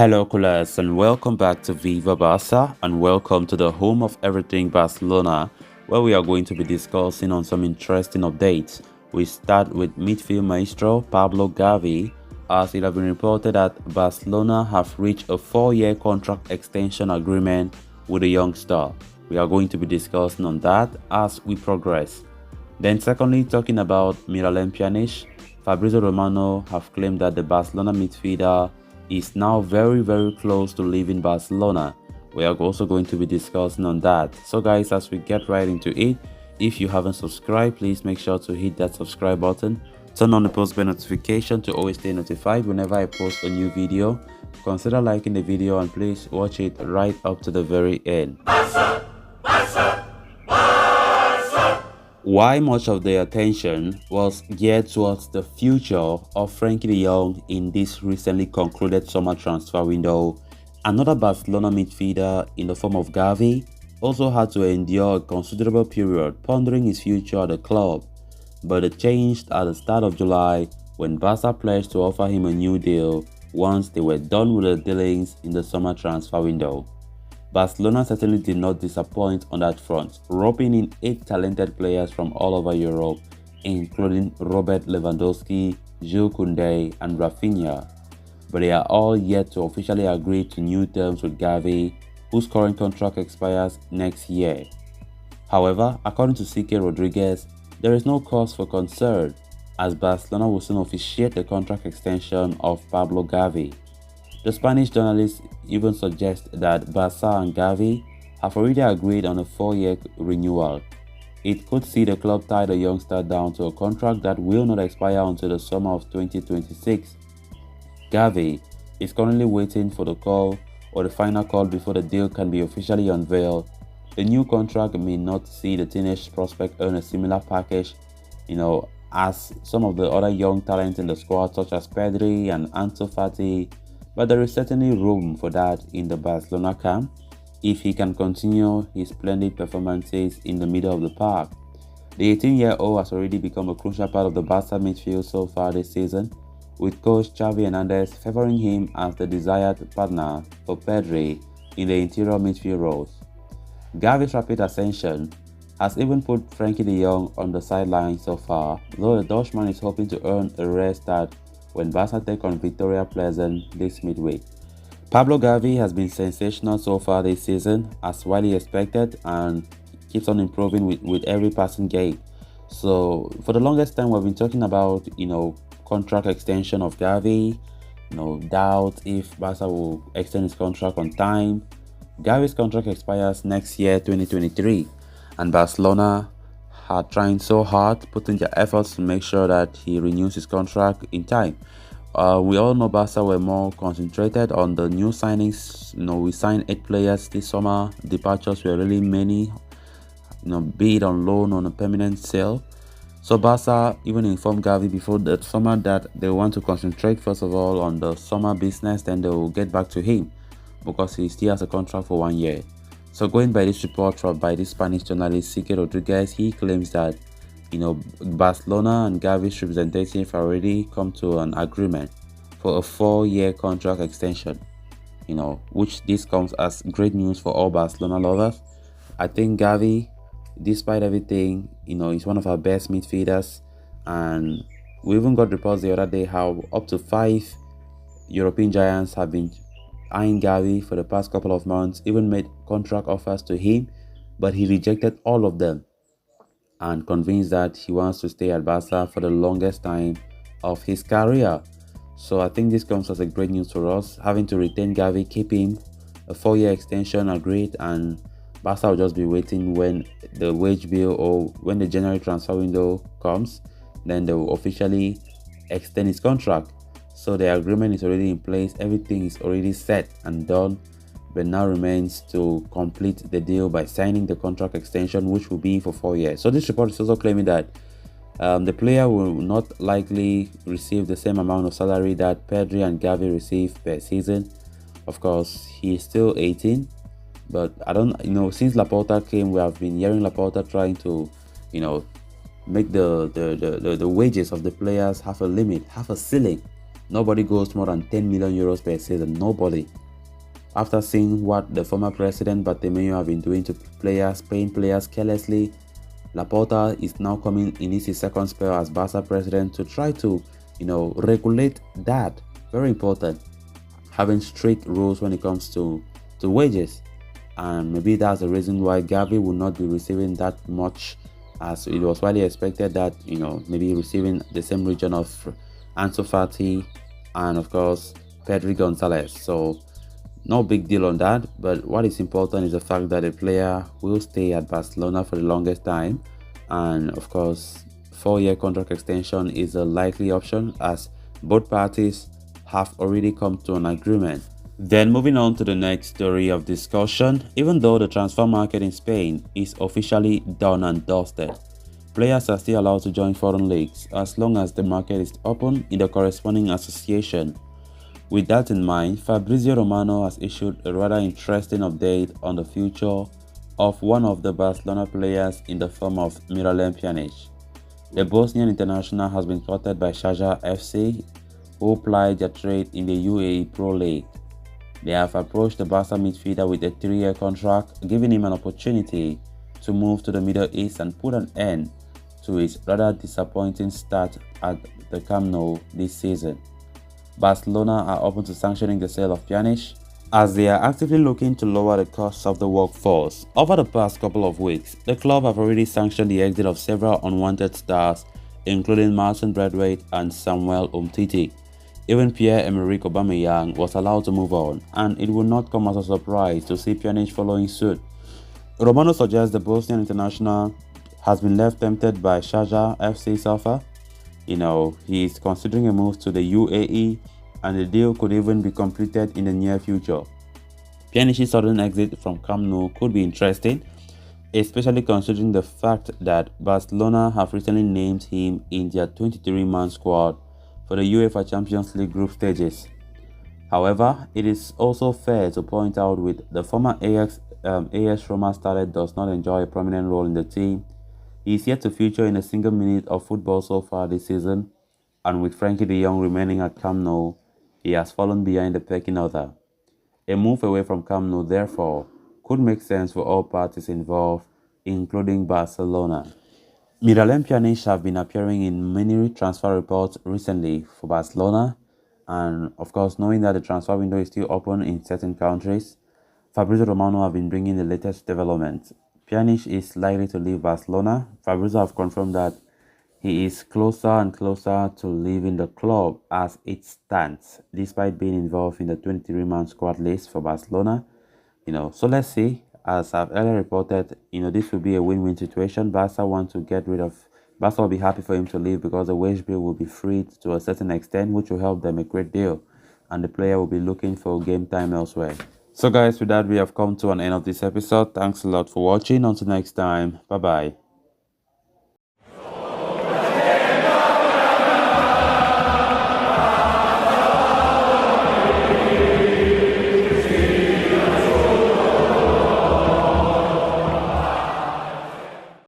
Hello, Coolers, and welcome back to Viva Barca, and welcome to the home of everything Barcelona, where we are going to be discussing on some interesting updates. We start with midfield maestro Pablo Gavi, as it has been reported that Barcelona have reached a 4-year contract extension agreement with the young star. We are going to be discussing on that as we progress. Then secondly, talking about Gavi and Pjanic, Fabrizio Romano have claimed that the Barcelona midfielder is now very close to leaving Barcelona. We are also going to be discussing on that. So guys, as we get right into it, if you haven't subscribed, please make sure to hit that subscribe button. Turn on the post bell notification to always stay notified whenever I post a new video. Consider liking the video and please watch it right up to the very end. Why much of the attention was geared towards the future of Frenkie de Jong in this recently concluded summer transfer window. Another Barcelona midfielder in the form of Gavi also had to endure a considerable period pondering his future at the club, but it changed at the start of July when Barca pledged to offer him a new deal once they were done with the dealings in the summer transfer window. Barcelona certainly did not disappoint on that front, roping in 8 talented players from all over Europe, including Robert Lewandowski, Jules Koundé, and Rafinha. But they are all yet to officially agree to new terms with Gavi, whose current contract expires next year. However, according to CK Rodriguez, there is no cause for concern, as Barcelona will soon officiate the contract extension of Pablo Gavi. The Spanish journalist even suggests that Barca and Gavi have already agreed on a 4-year renewal. It could see the club tie the youngster down to a contract that will not expire until the summer of 2026. Gavi is currently waiting for the call or the final call before the deal can be officially unveiled. The new contract may not see the teenage prospect earn a similar package, as some of the other young talents in the squad such as Pedri and Ansu Fati, but there is certainly room for that in the Barcelona camp if he can continue his splendid performances in the middle of the park. The 18-year-old has already become a crucial part of the Barca midfield so far this season, with coach Xavi Hernandez favoring him as the desired partner for Pedri in the interior midfield roles. Gavi's rapid ascension has even put Frenkie de Jong on the sideline so far, though the Dutchman is hoping to earn a rare start when Barca take on Victoria Pleasant this midweek. Pablo Gavi has been sensational so far this season, as widely expected, and keeps on improving with every passing game. So for the longest time we've been talking about contract extension of Gavi, doubt if Barca will extend his contract on time. Gavi's contract expires next year 2023, and Barcelona are trying so hard, putting their efforts to make sure that he renews his contract in time. We all know Barca were more concentrated on the new signings. We signed 8 players this summer. Departures were really many, be it on loan or on a permanent sale. So Barca even informed Gavi before the summer that they want to concentrate first of all on the summer business, then they will get back to him because he still has a contract for 1 year. So going by this report by this Spanish journalist CK Rodriguez, he claims that Barcelona and Gavi's representative already come to an agreement for a 4-year contract extension. Which this comes as great news for all Barcelona lovers. I think Gavi, despite everything, is one of our best midfielders, and we even got reports the other day how up to 5 European giants have been eyeing Gavi for the past couple of months, even made contract offers to him, but he rejected all of them and convinced that he wants to stay at Barca for the longest time of his career. So I think this comes as a great news for us. Having to retain Gavi, keep him, a 4-year extension agreed, and Barca will just be waiting when the wage bill or when the January transfer window comes, then they will officially extend his contract. So the agreement is already in place, everything is already set and done, but now remains to complete the deal by signing the contract extension, which will be for 4 years. So this report is also claiming that the player will not likely receive the same amount of salary that Pedri and Gavi receive per season. Of course, he is still 18, but I don't, since Laporta came, we have been hearing Laporta trying to, make the wages of the players have a limit, have a ceiling. Nobody goes more than 10 million euros per season. Nobody. After seeing what the former president Bartomeu have been doing to players, paying players carelessly, Laporta is now coming in his second spell as Barca president to try to, regulate that. Very important. Having strict rules when it comes to wages. And maybe that's the reason why Gavi will not be receiving that much, as it was widely expected that, maybe receiving the same region of Ansu Fati and of course Pedri Gonzalez. So no big deal on that, but what is important is the fact that a player will stay at Barcelona for the longest time, and of course 4-year contract extension is a likely option as both parties have already come to an agreement. Then moving on to the next story of discussion, even though the transfer market in Spain is officially done and dusted, players are still allowed to join foreign leagues as long as the market is open in the corresponding association. With that in mind, Fabrizio Romano has issued a rather interesting update on the future of one of the Barcelona players in the form of Gavi Pjanic. The Bosnian international has been courted by Sharjah FC, who plied their trade in the UAE Pro League. They have approached the Barca midfielder with a 3-year contract, giving him an opportunity to move to the Middle East and put an end to his rather disappointing start at the Camp Nou this season. Barcelona are open to sanctioning the sale of Pjanic as they are actively looking to lower the costs of the workforce. Over the past couple of weeks, the club have already sanctioned the exit of several unwanted stars, including Martin Braithwaite and Samuel Umtiti. Even Pierre-Emerick Aubameyang was allowed to move on, and it will not come as a surprise to see Pjanic following suit. Romano suggests the Bosnian international has been left tempted by Sharjah FC's offer. He is considering a move to the UAE, and the deal could even be completed in the near future. Pjanic's sudden exit from Camp Nou could be interesting, especially considering the fact that Barcelona have recently named him in their 23-man squad for the UEFA Champions League group stages. However, it is also fair to point out with the former AS Roma starlet does not enjoy a prominent role in the team. He is yet to feature in a single minute of football so far this season, and with Frenkie de Jong remaining at Camp Nou, he has fallen behind the pecking order. A move away from Camp Nou, therefore, could make sense for all parties involved, including Barcelona. Gavi Pjanic have been appearing in many transfer reports recently for Barcelona, and of course, knowing that the transfer window is still open in certain countries, Fabrizio Romano have been bringing the latest developments. Pjanic is likely to leave Barcelona. Fabrizio have confirmed that he is closer and closer to leaving the club as it stands, despite being involved in the 23-man squad list for Barcelona. So let's see. As I've earlier reported, this will be a win-win situation. Barca will be happy for him to leave because the wage bill will be freed to a certain extent, which will help them a great deal, and the player will be looking for game time elsewhere. So guys, with that, we have come to an end of this episode. Thanks a lot for watching. Until next time, bye bye.